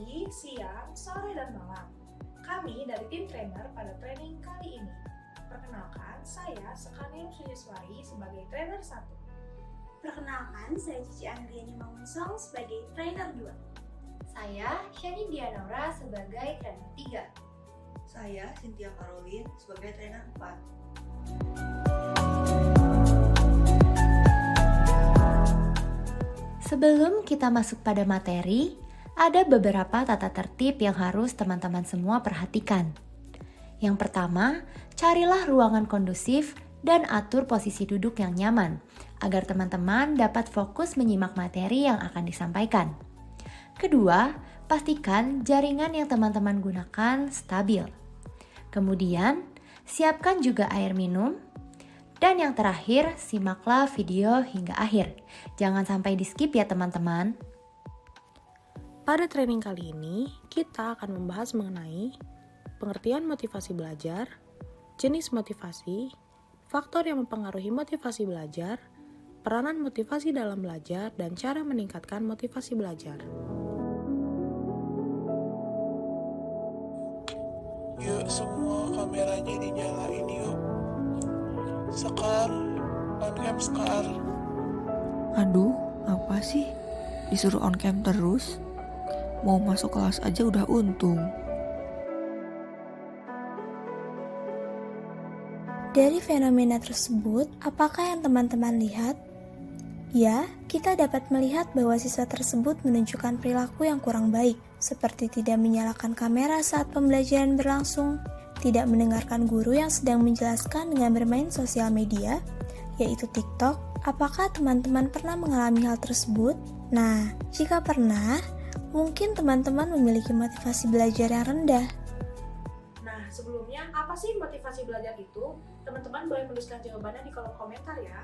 Pagi, siang, sore, dan malam. Kami dari tim trainer pada training kali ini. Perkenalkan, saya Sekalium Sujiswari sebagai trainer 1. Perkenalkan, saya Cici Anggriani Mangunsong sebagai trainer 2. Saya Shani Dianaura sebagai trainer 3. Saya Cynthia Caroline sebagai trainer 4. Sebelum kita masuk pada materi, ada beberapa tata tertib yang harus teman-teman semua perhatikan. Yang pertama, carilah ruangan kondusif dan atur posisi duduk yang nyaman, agar teman-teman dapat fokus menyimak materi yang akan disampaikan. Kedua, pastikan jaringan yang teman-teman gunakan stabil. Kemudian, siapkan juga air minum. Dan yang terakhir, simaklah video hingga akhir. Jangan sampai di-skip ya teman-teman. Pada training kali ini, kita akan membahas mengenai pengertian motivasi belajar, jenis motivasi, faktor yang mempengaruhi motivasi belajar, peranan motivasi dalam belajar, dan cara meningkatkan motivasi belajar. Yuk semua kameranya dinyalain yuk. Sekar, on cam Sekar. Aduh, apa sih? Disuruh on cam terus? Mau masuk kelas aja udah untung. Dari fenomena tersebut, apakah yang teman-teman lihat? Ya, kita dapat melihat bahwa siswa tersebut menunjukkan perilaku yang kurang baik, seperti tidak menyalakan kamera saat pembelajaran berlangsung, tidak mendengarkan guru yang sedang menjelaskan dengan bermain sosial media, yaitu TikTok. Apakah teman-teman pernah mengalami hal tersebut? Nah, jika pernah, mungkin teman-teman memiliki motivasi belajar yang rendah. Nah, sebelumnya apa sih motivasi belajar itu? Teman-teman boleh menuliskan jawabannya di kolom komentar ya.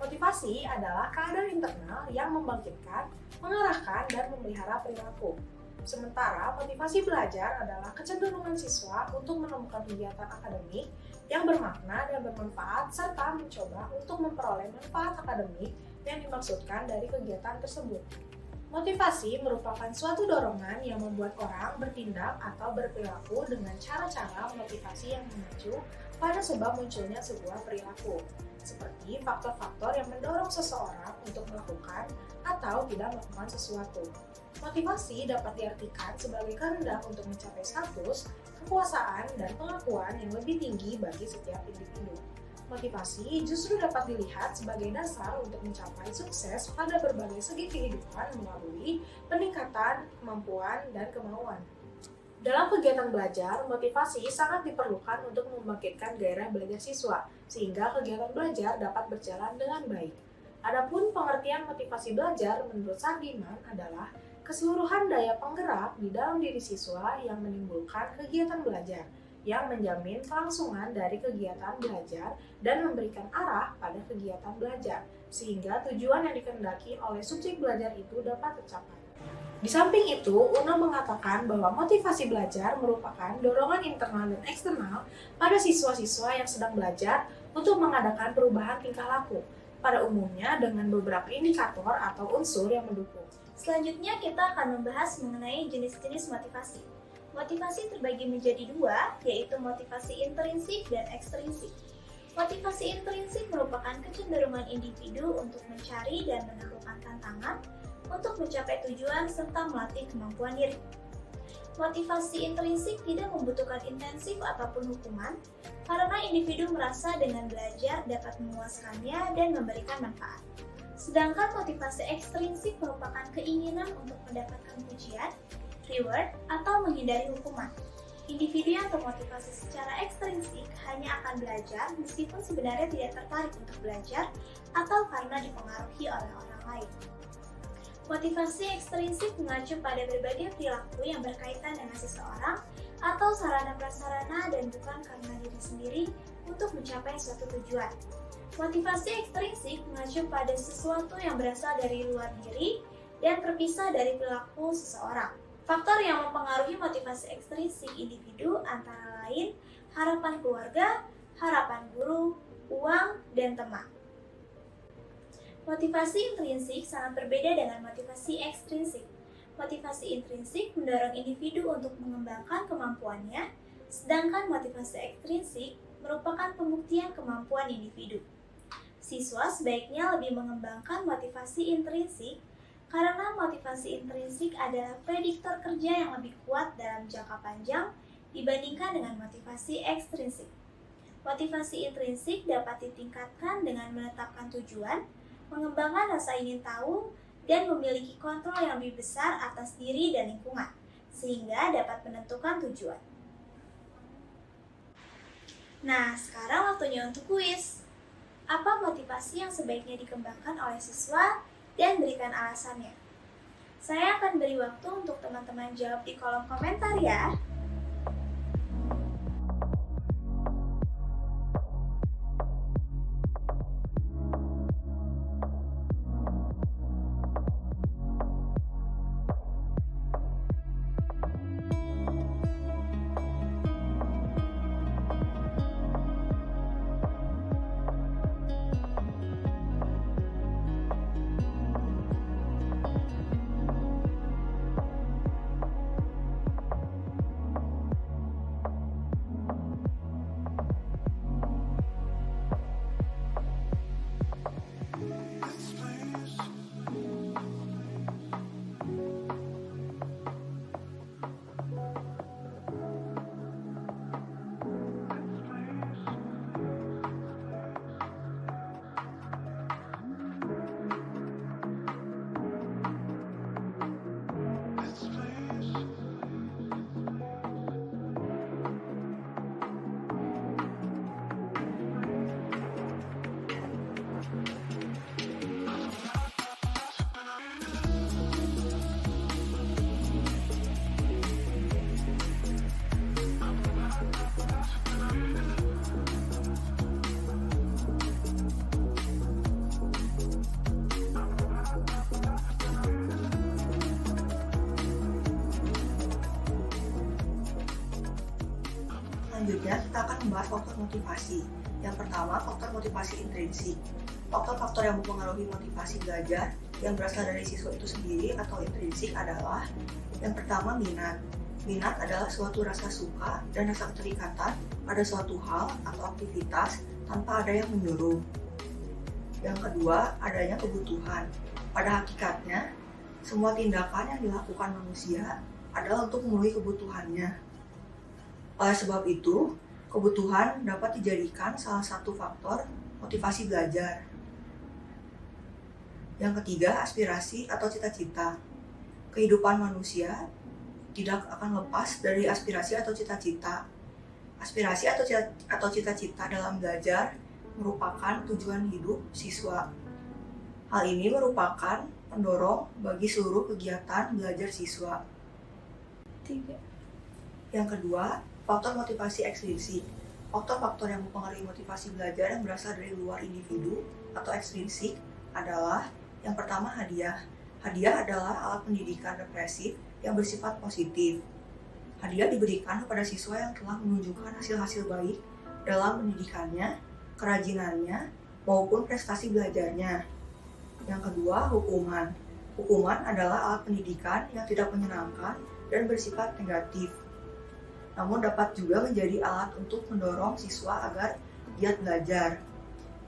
Motivasi adalah keadaan internal yang membangkitkan, mengarahkan, dan memelihara perilaku. Sementara motivasi belajar adalah kecenderungan siswa untuk menemukan kegiatan akademik yang bermakna dan bermanfaat serta mencoba untuk memperoleh manfaat akademik yang dimaksudkan dari kegiatan tersebut. Motivasi merupakan suatu dorongan yang membuat orang bertindak atau berperilaku dengan cara-cara motivasi yang memacu pada sebab munculnya sebuah perilaku, seperti faktor-faktor yang mendorong seseorang untuk melakukan atau tidak melakukan sesuatu. Motivasi dapat diartikan sebagai kehendak untuk mencapai status, kekuasaan, dan pengakuan yang lebih tinggi bagi setiap individu. Motivasi justru dapat dilihat sebagai dasar untuk mencapai sukses pada berbagai segi kehidupan melalui peningkatan kemampuan dan kemauan. Dalam kegiatan belajar, motivasi sangat diperlukan untuk membangkitkan gairah belajar siswa, sehingga kegiatan belajar dapat berjalan dengan baik. Adapun pengertian motivasi belajar menurut Sardiman adalah keseluruhan daya penggerak di dalam diri siswa yang menimbulkan kegiatan belajar, yang menjamin kelangsungan dari kegiatan belajar dan memberikan arah pada kegiatan belajar, sehingga tujuan yang dikehendaki oleh subjek belajar itu dapat tercapai. Di samping itu, Una mengatakan bahwa motivasi belajar merupakan dorongan internal dan eksternal pada siswa-siswa yang sedang belajar untuk mengadakan perubahan tingkah laku, pada umumnya dengan beberapa indikator atau unsur yang mendukung. Selanjutnya kita akan membahas mengenai jenis-jenis motivasi. Motivasi terbagi menjadi dua, yaitu motivasi intrinsik dan ekstrinsik. Motivasi intrinsik merupakan kecenderungan individu untuk mencari dan menaklukkan tantangan untuk mencapai tujuan serta melatih kemampuan diri. Motivasi intrinsik tidak membutuhkan intensif ataupun hukuman karena individu merasa dengan belajar dapat memuaskannya dan memberikan manfaat. Sedangkan motivasi ekstrinsik merupakan keinginan untuk mendapatkan pujian, reward, atau menghindari hukuman. Individu yang termotivasi secara ekstrinsik hanya akan belajar meskipun sebenarnya tidak tertarik untuk belajar atau karena dipengaruhi oleh orang lain. Motivasi ekstrinsik mengacu pada berbagai perilaku yang berkaitan dengan seseorang atau sarana-prasarana dan bukan karena diri sendiri untuk mencapai suatu tujuan. Motivasi ekstrinsik mengacu pada sesuatu yang berasal dari luar diri dan terpisah dari perilaku seseorang. Faktor yang mempengaruhi motivasi ekstrinsik individu antara lain harapan keluarga, harapan guru, uang, dan teman. Motivasi intrinsik sangat berbeda dengan motivasi ekstrinsik. Motivasi intrinsik mendorong individu untuk mengembangkan kemampuannya, sedangkan motivasi ekstrinsik merupakan pembuktian kemampuan individu. Siswa sebaiknya lebih mengembangkan motivasi intrinsik karena motivasi intrinsik adalah prediktor kerja yang lebih kuat dalam jangka panjang dibandingkan dengan motivasi ekstrinsik. Motivasi intrinsik dapat ditingkatkan dengan menetapkan tujuan, mengembangkan rasa ingin tahu, dan memiliki kontrol yang lebih besar atas diri dan lingkungan, sehingga dapat menentukan tujuan. Nah, sekarang waktunya untuk kuis. Apa motivasi yang sebaiknya dikembangkan oleh siswa dan berikan alasannya? Saya akan beri waktu untuk teman-teman jawab di kolom komentar ya. Selanjutnya kita akan membahas faktor motivasi. Yang pertama, faktor motivasi intrinsik. Faktor-faktor yang mempengaruhi motivasi belajar yang berasal dari siswa itu sendiri atau intrinsik adalah yang pertama, minat. Minat adalah suatu rasa suka dan rasa keterikatan pada suatu hal atau aktivitas tanpa ada yang menyuruh. Yang kedua, adanya kebutuhan. Pada hakikatnya, semua tindakan yang dilakukan manusia adalah untuk memenuhi kebutuhannya. Oleh sebab itu, kebutuhan dapat dijadikan salah satu faktor motivasi belajar. Yang ketiga, aspirasi atau cita-cita. Kehidupan manusia tidak akan lepas dari aspirasi atau cita-cita. Aspirasi atau cita-cita dalam belajar merupakan tujuan hidup siswa. Hal ini merupakan pendorong bagi seluruh kegiatan belajar siswa. Yang kedua, faktor motivasi ekstrinsik. Faktor-faktor yang mempengaruhi motivasi belajar yang berasal dari luar individu atau ekstrinsik adalah yang pertama, hadiah. Hadiah adalah alat pendidikan represif yang bersifat positif. Hadiah diberikan kepada siswa yang telah menunjukkan hasil-hasil baik dalam pendidikannya, kerajinannya, maupun prestasi belajarnya. Yang kedua, hukuman. Hukuman adalah alat pendidikan yang tidak menyenangkan dan bersifat negatif, namun dapat juga menjadi alat untuk mendorong siswa agar giat belajar.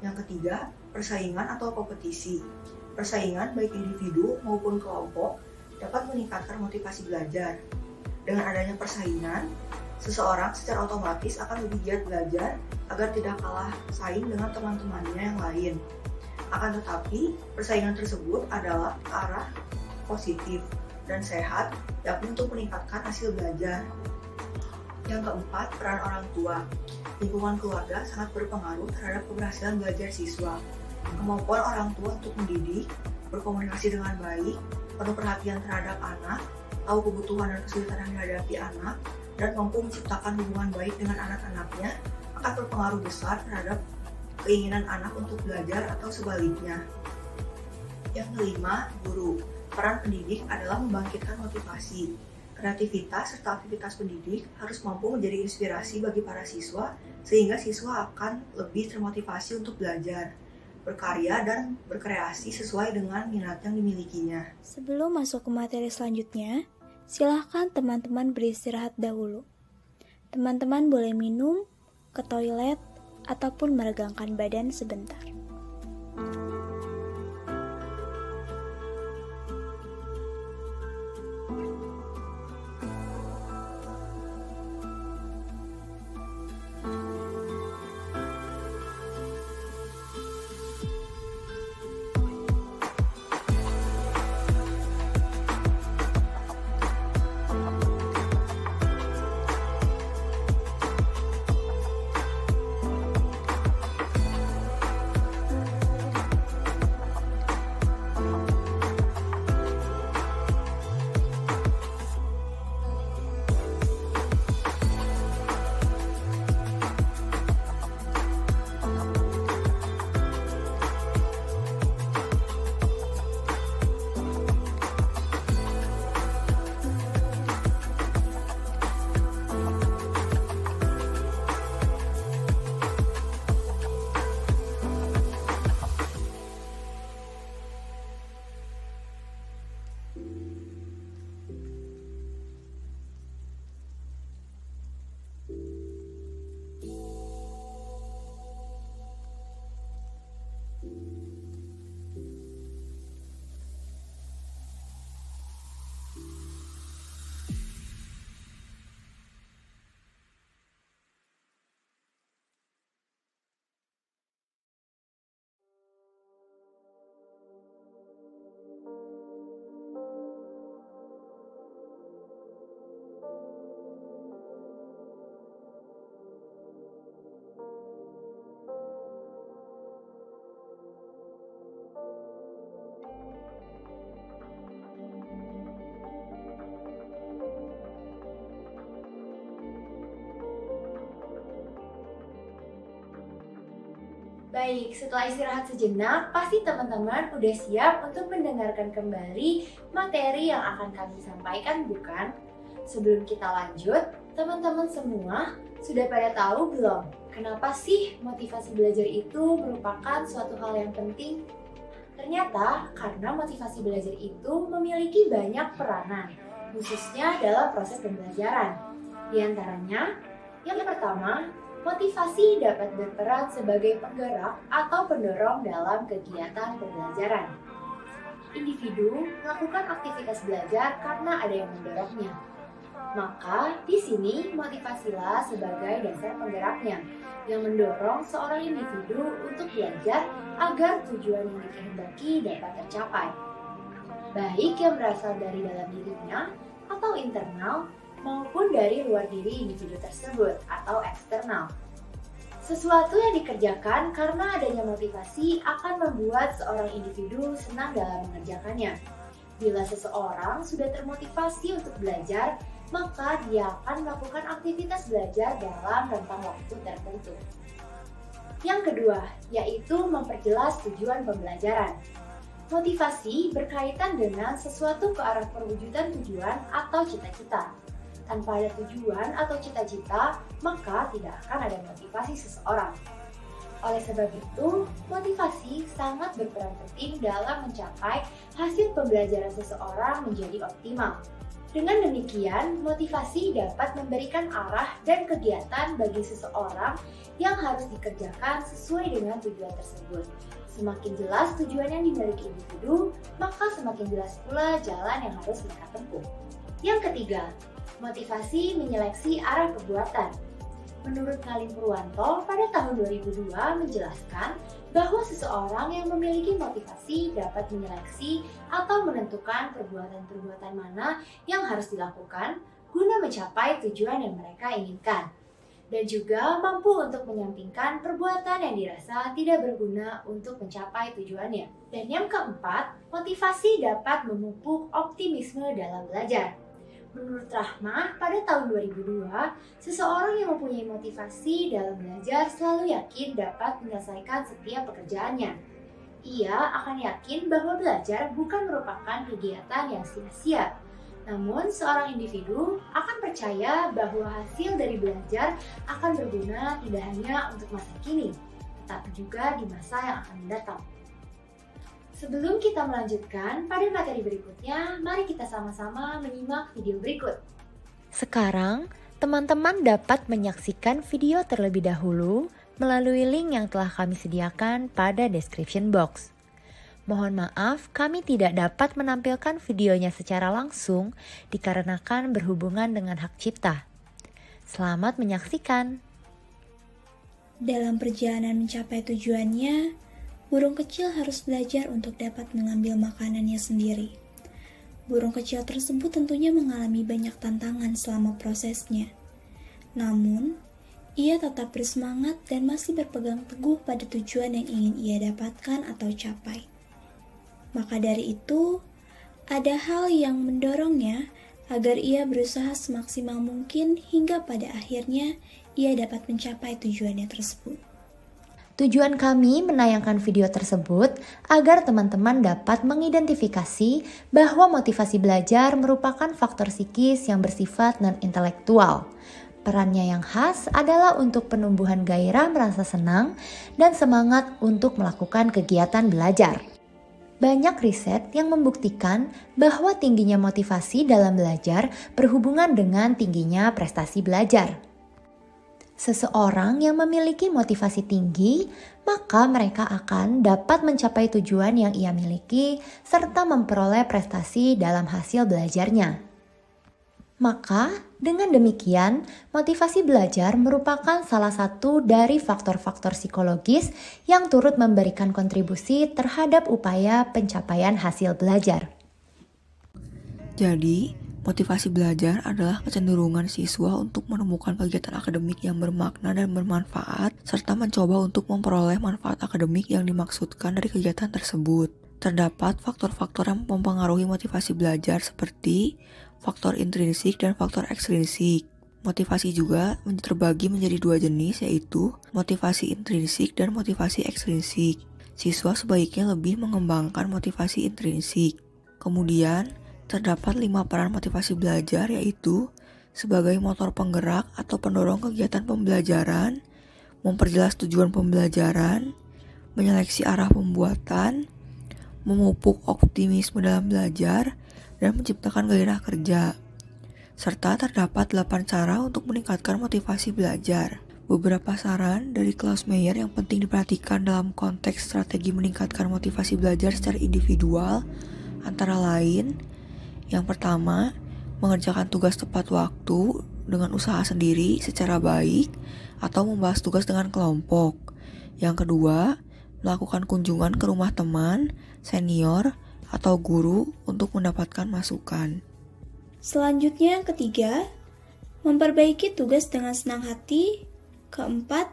Yang ketiga, persaingan atau kompetisi. Persaingan baik individu maupun kelompok dapat meningkatkan motivasi belajar. Dengan adanya persaingan, seseorang secara otomatis akan lebih giat belajar agar tidak kalah saing dengan teman-temannya yang lain. Akan tetapi, persaingan tersebut adalah ke arah positif dan sehat, yakni untuk meningkatkan hasil belajar. Yang keempat, peran orang tua. Lingkungan keluarga sangat berpengaruh terhadap keberhasilan belajar siswa. Kemampuan orang tua untuk mendidik, berkomunikasi dengan baik, penuh perhatian terhadap anak, tahu kebutuhan dan kesulitan yang dihadapi anak, dan mampu menciptakan hubungan baik dengan anak-anaknya akan berpengaruh besar terhadap keinginan anak untuk belajar atau sebaliknya. Yang kelima, guru. Peran pendidik adalah membangkitkan motivasi. Kreativitas serta aktivitas pendidik harus mampu menjadi inspirasi bagi para siswa sehingga siswa akan lebih termotivasi untuk belajar, berkarya, dan berkreasi sesuai dengan minat yang dimilikinya. Sebelum masuk ke materi selanjutnya, silahkan teman-teman beristirahat dahulu. Teman-teman boleh minum, ke toilet, ataupun meregangkan badan sebentar. Baik, setelah istirahat sejenak, pasti teman-teman udah siap untuk mendengarkan kembali materi yang akan kami sampaikan, bukan? Sebelum kita lanjut, teman-teman semua sudah pada tahu belum? Kenapa sih motivasi belajar itu merupakan suatu hal yang penting? Ternyata karena motivasi belajar itu memiliki banyak peranan, khususnya dalam proses pembelajaran. Di antaranya, yang pertama, motivasi dapat berperan sebagai penggerak atau pendorong dalam kegiatan pembelajaran. Individu melakukan aktivitas belajar karena ada yang mendorongnya. Maka, di sini motivasilah sebagai dasar penggeraknya yang mendorong seorang individu untuk belajar agar tujuan yang dikehendaki dapat tercapai. Baik yang berasal dari dalam dirinya atau internal, maupun dari luar diri individu tersebut atau eksternal. Sesuatu yang dikerjakan karena adanya motivasi akan membuat seorang individu senang dalam mengerjakannya. Bila seseorang sudah termotivasi untuk belajar, maka dia akan melakukan aktivitas belajar dalam rentang waktu tertentu. Yang kedua, yaitu memperjelas tujuan pembelajaran. Motivasi berkaitan dengan sesuatu ke arah perwujudan tujuan atau cita-cita. Tanpa ada tujuan atau cita-cita, maka tidak akan ada motivasi seseorang. Oleh sebab itu, motivasi sangat berperan penting dalam mencapai hasil pembelajaran seseorang menjadi optimal. Dengan demikian, motivasi dapat memberikan arah dan kegiatan bagi seseorang yang harus dikerjakan sesuai dengan tujuan tersebut. Semakin jelas tujuan yang dimiliki individu, maka semakin jelas pula jalan yang harus mereka tempuh. Yang ketiga, motivasi menyeleksi arah perbuatan. Menurut Ngalim Purwanto, pada tahun 2002 menjelaskan bahwa seseorang yang memiliki motivasi dapat menyeleksi atau menentukan perbuatan-perbuatan mana yang harus dilakukan guna mencapai tujuan yang mereka inginkan. Dan juga mampu untuk menyampingkan perbuatan yang dirasa tidak berguna untuk mencapai tujuannya. Dan yang keempat, motivasi dapat memupuk optimisme dalam belajar. Menurut Rahma, pada tahun 2002, seseorang yang mempunyai motivasi dalam belajar selalu yakin dapat menyelesaikan setiap pekerjaannya. Ia akan yakin bahwa belajar bukan merupakan kegiatan yang sia-sia. Namun, seorang individu akan percaya bahwa hasil dari belajar akan berguna tidak hanya untuk masa kini, tetapi juga di masa yang akan mendatang. Sebelum kita melanjutkan pada materi berikutnya, mari kita sama-sama menyimak video berikut. Sekarang, teman-teman dapat menyaksikan video terlebih dahulu melalui link yang telah kami sediakan pada description box. Mohon maaf, kami tidak dapat menampilkan videonya secara langsung dikarenakan berhubungan dengan hak cipta. Selamat menyaksikan. Dalam perjalanan mencapai tujuannya, burung kecil harus belajar untuk dapat mengambil makanannya sendiri. Burung kecil tersebut tentunya mengalami banyak tantangan selama prosesnya. Namun, ia tetap bersemangat dan masih berpegang teguh pada tujuan yang ingin ia dapatkan atau capai. Maka dari itu, ada hal yang mendorongnya agar ia berusaha semaksimal mungkin hingga pada akhirnya ia dapat mencapai tujuannya tersebut. Tujuan kami menayangkan video tersebut agar teman-teman dapat mengidentifikasi bahwa motivasi belajar merupakan faktor psikis yang bersifat non-intelektual. Perannya yang khas adalah untuk penumbuhan gairah merasa senang dan semangat untuk melakukan kegiatan belajar. Banyak riset yang membuktikan bahwa tingginya motivasi dalam belajar berhubungan dengan tingginya prestasi belajar. Seseorang yang memiliki motivasi tinggi, maka mereka akan dapat mencapai tujuan yang ia miliki serta memperoleh prestasi dalam hasil belajarnya. Maka, dengan demikian, motivasi belajar merupakan salah satu dari faktor-faktor psikologis yang turut memberikan kontribusi terhadap upaya pencapaian hasil belajar. Jadi, motivasi belajar adalah kecenderungan siswa untuk menemukan kegiatan akademik yang bermakna dan bermanfaat, serta mencoba untuk memperoleh manfaat akademik yang dimaksudkan dari kegiatan tersebut. Terdapat faktor-faktor yang mempengaruhi motivasi belajar seperti faktor intrinsik dan faktor ekstrinsik. Motivasi juga terbagi menjadi dua jenis, yaitu motivasi intrinsik dan motivasi ekstrinsik. Siswa sebaiknya lebih mengembangkan motivasi intrinsik. Kemudian, terdapat 5 peran motivasi belajar, yaitu sebagai motor penggerak atau pendorong kegiatan pembelajaran, memperjelas tujuan pembelajaran, menyeleksi arah pembuatan, memupuk optimisme dalam belajar, dan menciptakan gairah kerja. Serta terdapat 8 cara untuk meningkatkan motivasi belajar. Beberapa saran dari Klaus Meyer yang penting diperhatikan dalam konteks strategi meningkatkan motivasi belajar secara individual, antara lain, yang pertama, mengerjakan tugas tepat waktu dengan usaha sendiri secara baik atau membahas tugas dengan kelompok. Yang kedua, melakukan kunjungan ke rumah teman, senior, atau guru untuk mendapatkan masukan. Selanjutnya yang ketiga, memperbaiki tugas dengan senang hati. Keempat,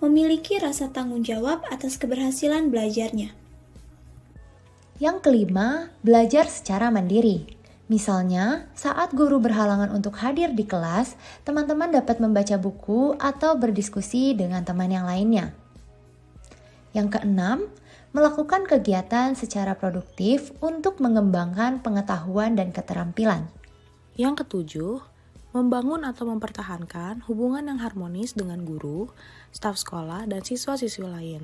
memiliki rasa tanggung jawab atas keberhasilan belajarnya. Yang kelima, belajar secara mandiri. Misalnya, saat guru berhalangan untuk hadir di kelas, teman-teman dapat membaca buku atau berdiskusi dengan teman yang lainnya. Yang keenam, melakukan kegiatan secara produktif untuk mengembangkan pengetahuan dan keterampilan. Yang ketujuh, membangun atau mempertahankan hubungan yang harmonis dengan guru, staf sekolah, dan siswa-siswi lain.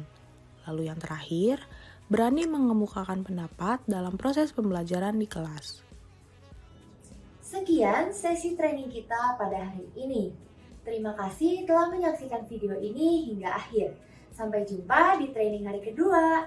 Lalu yang terakhir, berani mengemukakan pendapat dalam proses pembelajaran di kelas. Sekian sesi training kita pada hari ini. Terima kasih telah menyaksikan video ini hingga akhir. Sampai jumpa di training hari kedua.